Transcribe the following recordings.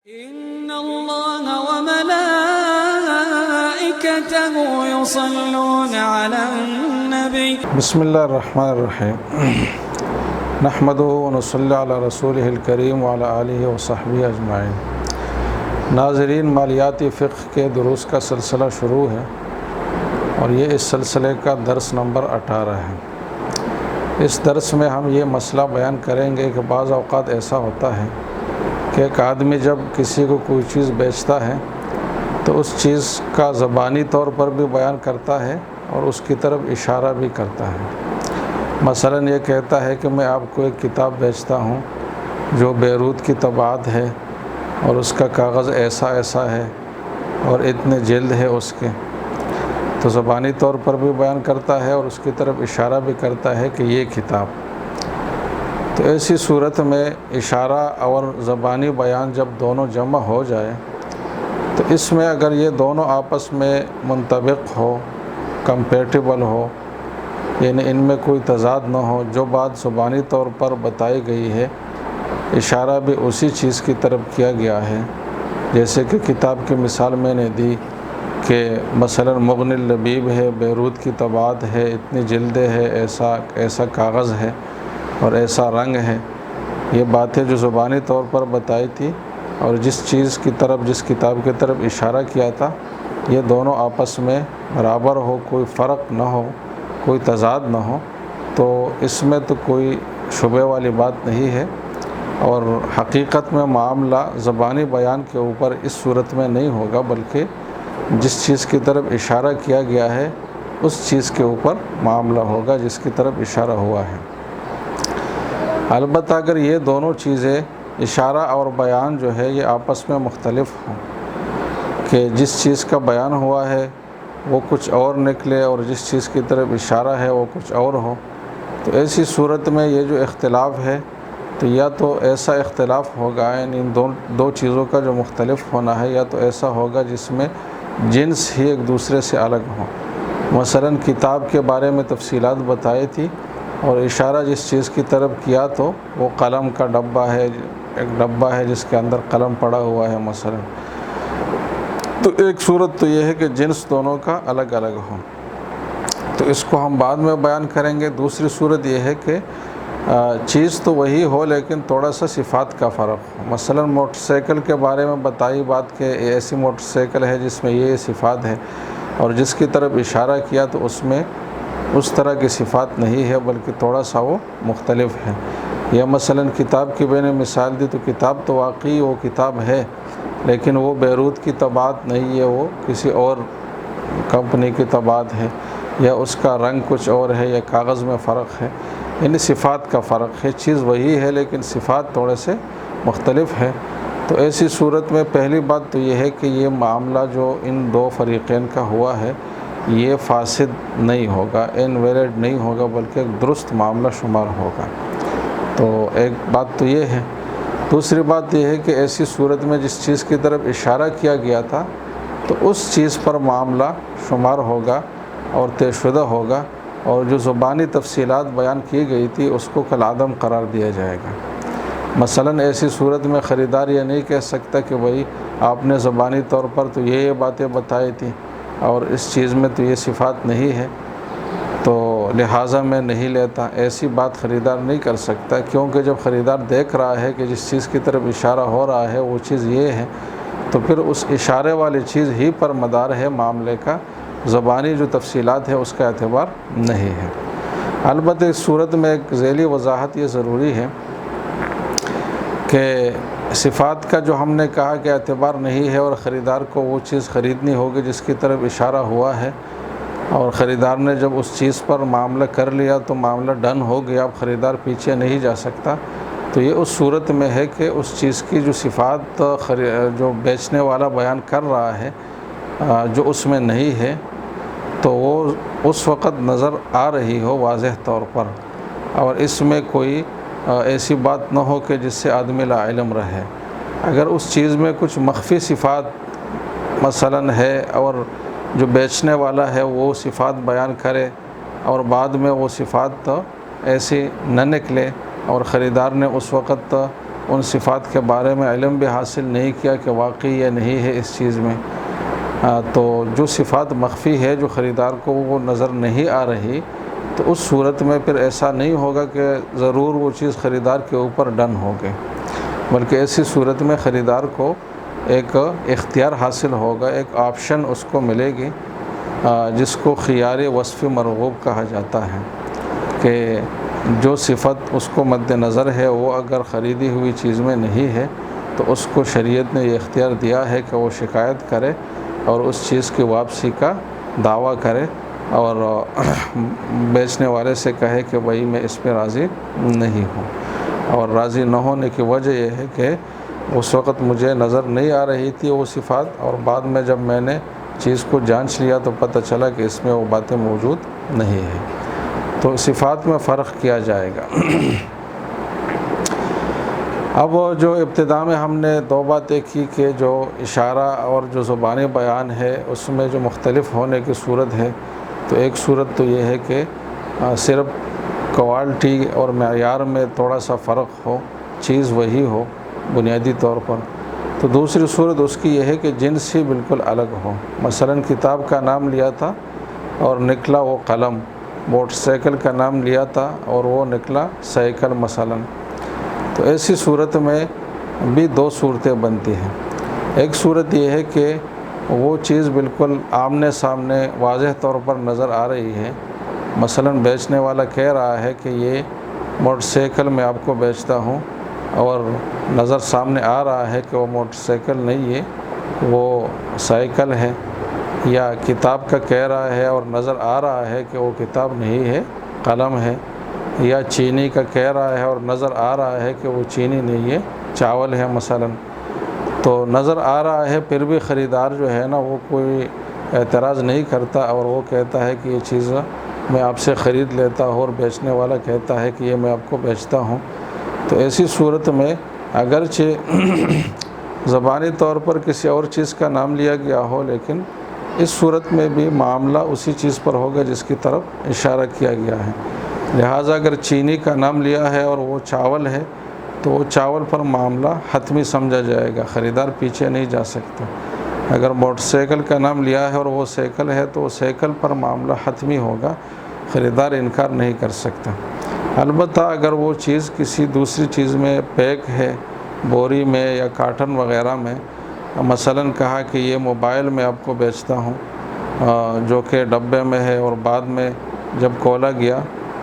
إن الله وملائكته يصلون على النبي بسم اللہ الرحمن الرحیم نحمده ونصلی علی رسولہ الکریم وعلی آلہ وصحبہ اجمعین۔ ناظرین، مالیاتی فقہ کے دروس کا سلسلہ شروع ہے اور یہ اس سلسلے کا درس نمبر 18 ہے۔ اس درس میں ہم یہ مسئلہ بیان کریں گے کہ بعض اوقات ایسا ہوتا ہے کہ ایک آدمی جب کسی کو کوئی چیز بیچتا ہے تو اس چیز کا زبانی طور پر بھی بیان کرتا ہے اور اس کی طرف اشارہ بھی کرتا ہے۔ مثلا یہ کہتا ہے کہ میں آپ کو ایک کتاب بیچتا ہوں جو بیروت کی طباعت ہے اور اس کا کاغذ ایسا ایسا ہے اور اتنے جلد ہے اس کے، تو زبانی طور پر بھی بیان کرتا ہے اور اس کی طرف اشارہ بھی کرتا ہے کہ یہ کتاب۔ تو ایسی صورت میں اشارہ اور زبانی بیان جب دونوں جمع ہو جائے تو اس میں اگر یہ دونوں آپس میں منطبق ہو، کمپیٹیبل ہو، یعنی ان میں کوئی تضاد نہ ہو، جو بات زبانی طور پر بتائی گئی ہے اشارہ بھی اسی چیز کی طرف کیا گیا ہے، جیسے کہ کتاب کی مثال میں نے دی کہ مثلا مغنی اللبیب ہے، بیروت کی طباعت ہے، اتنی جلدیں ہے، ایسا کاغذ ہے اور ایسا رنگ ہے۔ یہ باتیں جو زبانی طور پر بتائی تھی اور جس چیز کی طرف، جس کتاب کی طرف اشارہ کیا تھا، یہ دونوں آپس میں برابر ہو، کوئی فرق نہ ہو، کوئی تضاد نہ ہو، تو اس میں تو کوئی شبہ والی بات نہیں ہے، اور حقیقت میں معاملہ زبانی بیان کے اوپر اس صورت میں نہیں ہوگا، بلکہ جس چیز کی طرف اشارہ کیا گیا ہے اس چیز کے اوپر معاملہ ہوگا جس کی طرف اشارہ ہوا ہے۔ البتہ اگر یہ دونوں چیزیں، اشارہ اور بیان جو ہے، یہ آپس میں مختلف ہوں، کہ جس چیز کا بیان ہوا ہے وہ کچھ اور نکلے اور جس چیز کی طرف اشارہ ہے وہ کچھ اور ہو، تو ایسی صورت میں یہ جو اختلاف ہے تو یا تو ایسا اختلاف ہوگا، یعنی ان دو چیزوں کا جو مختلف ہونا ہے، یا تو ایسا ہوگا جس میں جنس ہی ایک دوسرے سے الگ ہوں۔ مثلا کتاب کے بارے میں تفصیلات بتائی تھی اور اشارہ جس چیز کی طرف کیا تو وہ قلم کا ڈبہ ہے، ایک ڈبہ ہے جس کے اندر قلم پڑا ہوا ہے مثلا، تو ایک صورت تو یہ ہے کہ جنس دونوں کا الگ الگ ہو، تو اس کو ہم بعد میں بیان کریں گے۔ دوسری صورت یہ ہے کہ چیز تو وہی ہو لیکن تھوڑا سا صفات کا فرق ہو۔ مثلا موٹر سائیکل کے بارے میں بتائی بات کہ ایسی موٹر سائیکل ہے جس میں یہ صفات ہے، اور جس کی طرف اشارہ کیا تو اس میں اس طرح کی صفات نہیں ہے بلکہ تھوڑا سا وہ مختلف ہے۔ یا مثلا کتاب کی میں نے مثال دی تو کتاب تو واقعی وہ کتاب ہے لیکن وہ بیروت کی طباعت نہیں ہے، وہ کسی اور کمپنی کی طباعت ہے، یا اس کا رنگ کچھ اور ہے، یا کاغذ میں فرق ہے، یعنی صفات کا فرق ہے۔ چیز وہی ہے لیکن صفات تھوڑے سے مختلف ہے۔ تو ایسی صورت میں پہلی بات تو یہ ہے کہ یہ معاملہ جو ان دو فریقین کا ہوا ہے یہ فاسد نہیں ہوگا، انویلڈ نہیں ہوگا، بلکہ ایک درست معاملہ شمار ہوگا۔ تو ایک بات تو یہ ہے۔ دوسری بات یہ ہے کہ ایسی صورت میں جس چیز کی طرف اشارہ کیا گیا تھا تو اس چیز پر معاملہ شمار ہوگا اور طے شدہ ہوگا، اور جو زبانی تفصیلات بیان کی گئی تھی اس کو کالعدم قرار دیا جائے گا۔ مثلا ایسی صورت میں خریدار یہ نہیں کہہ سکتا کہ بھئی آپ نے زبانی طور پر تو یہ باتیں بتائی تھیں اور اس چیز میں تو یہ صفات نہیں ہے تو لہٰذا میں نہیں لیتا، ایسی بات خریدار نہیں کر سکتا، کیونکہ جب خریدار دیکھ رہا ہے کہ جس چیز کی طرف اشارہ ہو رہا ہے وہ چیز یہ ہے تو پھر اس اشارے والی چیز ہی پر مدار ہے معاملے کا، زبانی جو تفصیلات ہے اس کا اعتبار نہیں ہے۔ البتہ اس صورت میں ایک ذیلی وضاحت یہ ضروری ہے کہ صفات کا جو ہم نے کہا کہ اعتبار نہیں ہے اور خریدار کو وہ چیز خریدنی ہوگی جس کی طرف اشارہ ہوا ہے، اور خریدار نے جب اس چیز پر معاملہ کر لیا تو معاملہ ڈن ہو گیا، اب خریدار پیچھے نہیں جا سکتا، تو یہ اس صورت میں ہے کہ اس چیز کی جو صفات جو بیچنے والا بیان کر رہا ہے جو اس میں نہیں ہے تو وہ اس وقت نظر آ رہی ہو واضح طور پر، اور اس میں کوئی ایسی بات نہ ہو کہ جس سے آدمی لا علم رہے۔ اگر اس چیز میں کچھ مخفی صفات مثلا ہے اور جو بیچنے والا ہے وہ صفات بیان کرے اور بعد میں وہ صفات ایسی نہ نکلے اور خریدار نے اس وقت ان صفات کے بارے میں علم بھی حاصل نہیں کیا کہ واقعی یہ نہیں ہے اس چیز میں، تو جو صفات مخفی ہے جو خریدار کو وہ نظر نہیں آ رہی، تو اس صورت میں پھر ایسا نہیں ہوگا کہ ضرور وہ چیز خریدار کے اوپر ڈن ہوگی، بلکہ ایسی صورت میں خریدار کو ایک اختیار حاصل ہوگا، ایک آپشن اس کو ملے گی، جس کو خیار وصف مرغوب کہا جاتا ہے، کہ جو صفت اس کو مد نظر ہے وہ اگر خریدی ہوئی چیز میں نہیں ہے تو اس کو شریعت نے یہ اختیار دیا ہے کہ وہ شکایت کرے اور اس چیز کی واپسی کا دعویٰ کرے، اور بیچنے والے سے کہے کہ بھائی میں اس پہ راضی نہیں ہوں، اور راضی نہ ہونے کی وجہ یہ ہے کہ اس وقت مجھے نظر نہیں آ رہی تھی وہ صفات، اور بعد میں جب میں نے چیز کو جانچ لیا تو پتہ چلا کہ اس میں وہ باتیں موجود نہیں ہیں، تو صفات میں فرق کیا جائے گا۔ اب جو ابتدا میں ہم نے دو باتیں کی کہ جو اشارہ اور جو زبانی بیان ہے اس میں جو مختلف ہونے کی صورت ہے، تو ایک صورت تو یہ ہے کہ صرف کوالٹی اور معیار میں تھوڑا سا فرق ہو، چیز وہی ہو بنیادی طور پر، تو دوسری صورت اس کی یہ ہے کہ جنس ہی بالکل الگ ہو، مثلا کتاب کا نام لیا تھا اور نکلا وہ قلم، موٹر سائیکل کا نام لیا تھا اور وہ نکلا سائیکل مثلا، تو ایسی صورت میں بھی دو صورتیں بنتی ہیں۔ ایک صورت یہ ہے کہ وہ چیز بالکل آمنے سامنے واضح طور پر نظر آ رہی ہے، مثلا بیچنے والا کہہ رہا ہے کہ یہ موٹر سائیکل میں آپ کو بیچتا ہوں، اور نظر سامنے آ رہا ہے کہ وہ موٹر سائیکل نہیں ہے وہ سائیکل ہے، یا کتاب کا کہہ رہا ہے اور نظر آ رہا ہے کہ وہ کتاب نہیں ہے قلم ہے، یا چینی کا کہہ رہا ہے اور نظر آ رہا ہے کہ وہ چینی نہیں ہے چاول ہے مثلا، تو نظر آ رہا ہے پھر بھی خریدار جو ہے نا وہ کوئی اعتراض نہیں کرتا اور وہ کہتا ہے کہ یہ چیز میں آپ سے خرید لیتا ہوں، اور بیچنے والا کہتا ہے کہ یہ میں آپ کو بیچتا ہوں، تو ایسی صورت میں اگرچہ زبانی طور پر کسی اور چیز کا نام لیا گیا ہو، لیکن اس صورت میں بھی معاملہ اسی چیز پر ہوگا جس کی طرف اشارہ کیا گیا ہے، لہٰذا اگر چینی کا نام لیا ہے اور وہ چاول ہے تو وہ چاول پر معاملہ حتمی سمجھا جائے گا، خریدار پیچھے نہیں جا سکتا، اگر موٹر سائیکل کا نام لیا ہے اور وہ سائیکل ہے تو وہ سائیکل پر معاملہ حتمی ہوگا، خریدار انکار نہیں کر سکتا۔ البتہ اگر وہ چیز کسی دوسری چیز میں پیک ہے، بوری میں یا کارٹن وغیرہ میں، مثلا کہا کہ یہ موبائل میں آپ کو بیچتا ہوں جو کہ ڈبے میں ہے، اور بعد میں جب کھولا گیا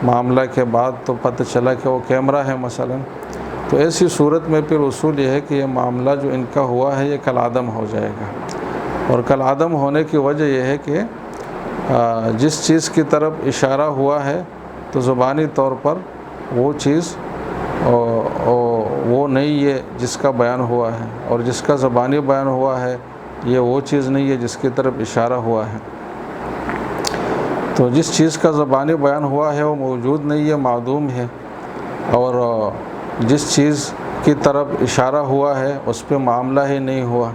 معاملہ کے بعد تو پتہ چلا کہ وہ کیمرہ ہے مثلا، تو ایسی صورت میں پھر اصول یہ ہے کہ یہ معاملہ جو ان کا ہوا ہے یہ کالعدم ہو جائے گا، اور کالعدم ہونے کی وجہ یہ ہے کہ جس چیز کی طرف اشارہ ہوا ہے تو زبانی طور پر وہ چیز وہ نہیں ہے جس کا بیان ہوا ہے، اور جس کا زبانی بیان ہوا ہے یہ وہ چیز نہیں ہے جس کی طرف اشارہ ہوا ہے، تو جس چیز کا زبانی بیان ہوا ہے وہ موجود نہیں ہے، معدوم ہے، اور جس چیز کی طرف اشارہ ہوا ہے اس پہ معاملہ ہی نہیں ہوا،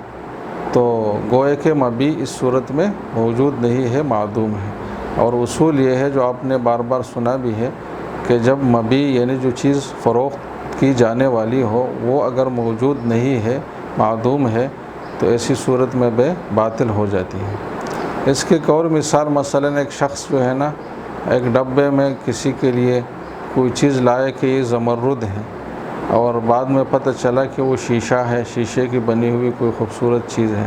تو گوئے کہ مبی اس صورت میں موجود نہیں ہے، معدوم ہے، اور اصول یہ ہے جو آپ نے بار بار سنا بھی ہے کہ جب مبی یعنی جو چیز فروخت کی جانے والی ہو وہ اگر موجود نہیں ہے، معدوم ہے، تو ایسی صورت میں بے باطل ہو جاتی ہے۔ اس کی ایک اور مثال، مثلا ایک شخص جو ہے نا ایک ڈبے میں کسی کے لیے کوئی چیز لائے کہ یہ زمرد ہے، اور بعد میں پتہ چلا کہ وہ شیشہ ہے، شیشے کی بنی ہوئی کوئی خوبصورت چیز ہے،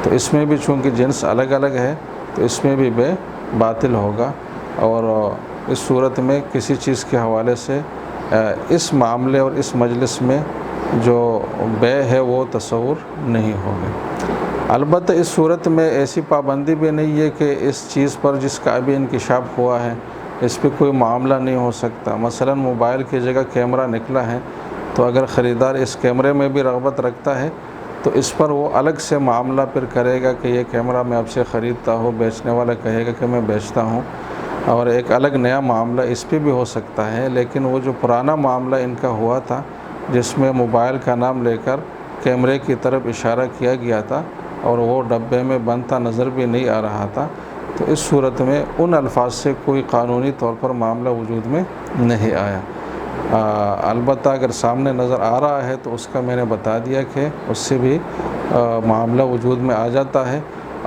تو اس میں بھی چونکہ جنس الگ الگ ہے تو اس میں بھی بے باطل ہوگا، اور اس صورت میں کسی چیز کے حوالے سے اس معاملے اور اس مجلس میں جو بے ہے وہ تصور نہیں ہوگا۔ البتہ اس صورت میں ایسی پابندی بھی نہیں ہے کہ اس چیز پر جس کا ابھی انکشاف ہوا ہے اس پہ کوئی معاملہ نہیں ہو سکتا، مثلا موبائل کی جگہ کیمرہ نکلا ہے تو اگر خریدار اس کیمرے میں بھی رغبت رکھتا ہے تو اس پر وہ الگ سے معاملہ پھر کرے گا کہ یہ کیمرہ میں آپ سے خریدتا ہوں، بیچنے والا کہے گا کہ میں بیچتا ہوں، اور ایک الگ نیا معاملہ اس پہ بھی ہو سکتا ہے، لیکن وہ جو پرانا معاملہ ان کا ہوا تھا جس میں موبائل کا نام لے کر کیمرے کی طرف اشارہ کیا گیا تھا اور وہ ڈبے میں بند تھا، نظر بھی نہیں آ رہا تھا، تو اس صورت میں ان الفاظ سے کوئی قانونی طور پر معاملہ وجود میں نہیں آیا، البتہ اگر سامنے نظر آ رہا ہے تو اس کا میں نے بتا دیا کہ اس سے بھی معاملہ وجود میں آ جاتا ہے،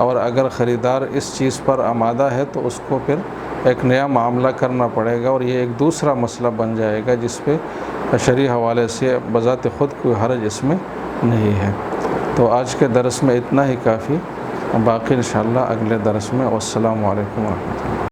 اور اگر خریدار اس چیز پر آمادہ ہے تو اس کو پھر ایک نیا معاملہ کرنا پڑے گا، اور یہ ایک دوسرا مسئلہ بن جائے گا جس پہ شرعی حوالے سے بذات خود کوئی حرج اس میں نہیں ہے۔ تو آج کے درس میں اتنا ہی کافی، باقی انشاءاللہ اگلے درس میں۔ والسلام علیکم ورحمۃ اللہ۔